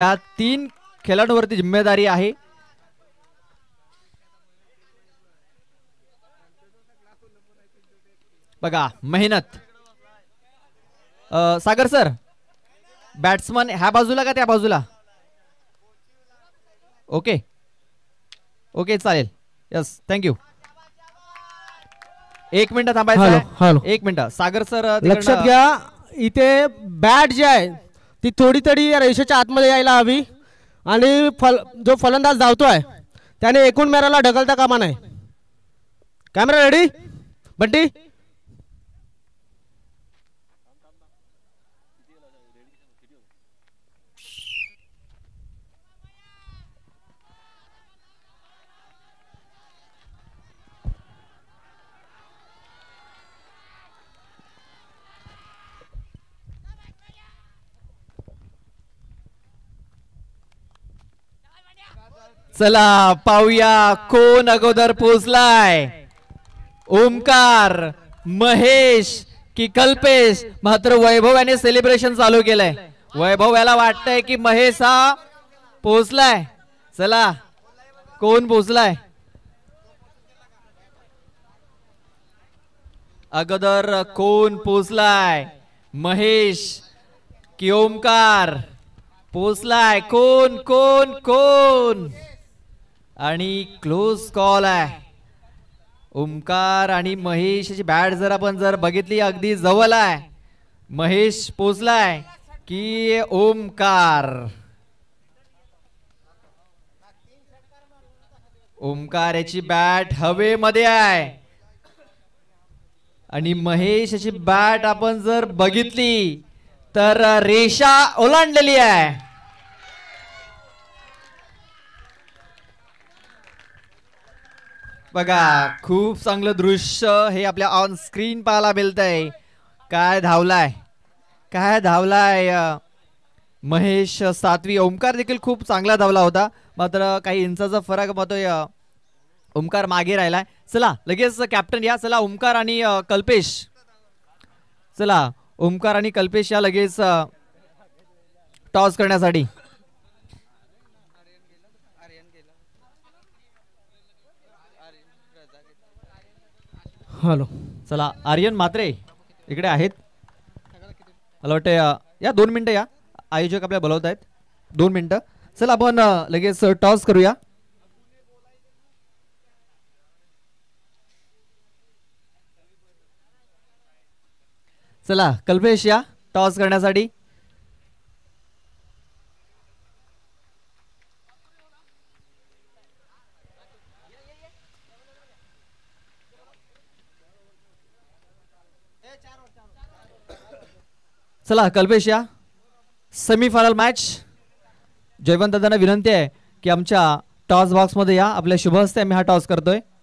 या तीन खेळाडूंवरती जिम्मेदारी आहे. बघा मेहनत. सागर सर बॅट्समन ह्या बाजूला का त्या बाजूला? ओके ओके चालेल. Yes thank you. एक मिनिट थांबायचं. एक मिनिट सागर सर लक्षात घ्या इथे बॅट जी आहे ती थोडी तरी रेषेच्या आतमध्ये यायला हवी आणि जो फलंदाज धावतोय त्याने एकूण मेराला ढकलता कामा नये. Camera ready Bunty. चला पाहूया कोण अगोदर पोहोचलाय. ओमकार, महेश की कल्पेश? मात्र वैभव याने सेलिब्रेशन चालू केलंय. वैभव याला वाटतंय की महेश हा पोहोचलाय. चला कोण पोहोचलाय अगोदर? कोण पोहोचलाय? महेश की ओमकार पोहोचलाय? कोण कोण कोण? आणि क्लोज कॉल आहे. ओमकार आणि महेशची बॅट जर आपण बघितली अगदी जवळ आहे. महेश पोचलाय की ओमकार? ओमकार याची बॅट हवेमध्ये आहे आणि महेश याची बॅट आपण जर बघितली तर रेषा ओलांडलेली आहे. बघा खूप चांगलं दृश्य हे आपल्या ऑन स्क्रीन पाहायला मिळतंय. काय धावलाय, काय धावलाय महेश सातवी. ओमकार देखील खूप चांगला धावला होता, मात्र काही इंचाचा फरक पाहतोय. ओमकार मागे राहिलाय. चला लगेच कॅप्टन या. चला ओमकार आणि कल्पेश. चला ओमकार आणि कल्पेश या लगेच टॉस करण्यासाठी. हॅलो चला आर्यन म्हात्रे इकडे आहेत. मला वाटतं या 2 मिनिटं या. आयोजक आपल्या बोलवत आहेत. 2 मिनिटं. चला आपण लगेच टॉस करूया. चला कल्पेश या टॉस करण्यासाठी. चला कल्पेश या. Semifinal match. जयवंत दादांना विनंती आहे की आमच्या टॉस बॉक्स मध्ये या. आपल्या शुभ हस्ते आम्ही हा टॉस करतोय.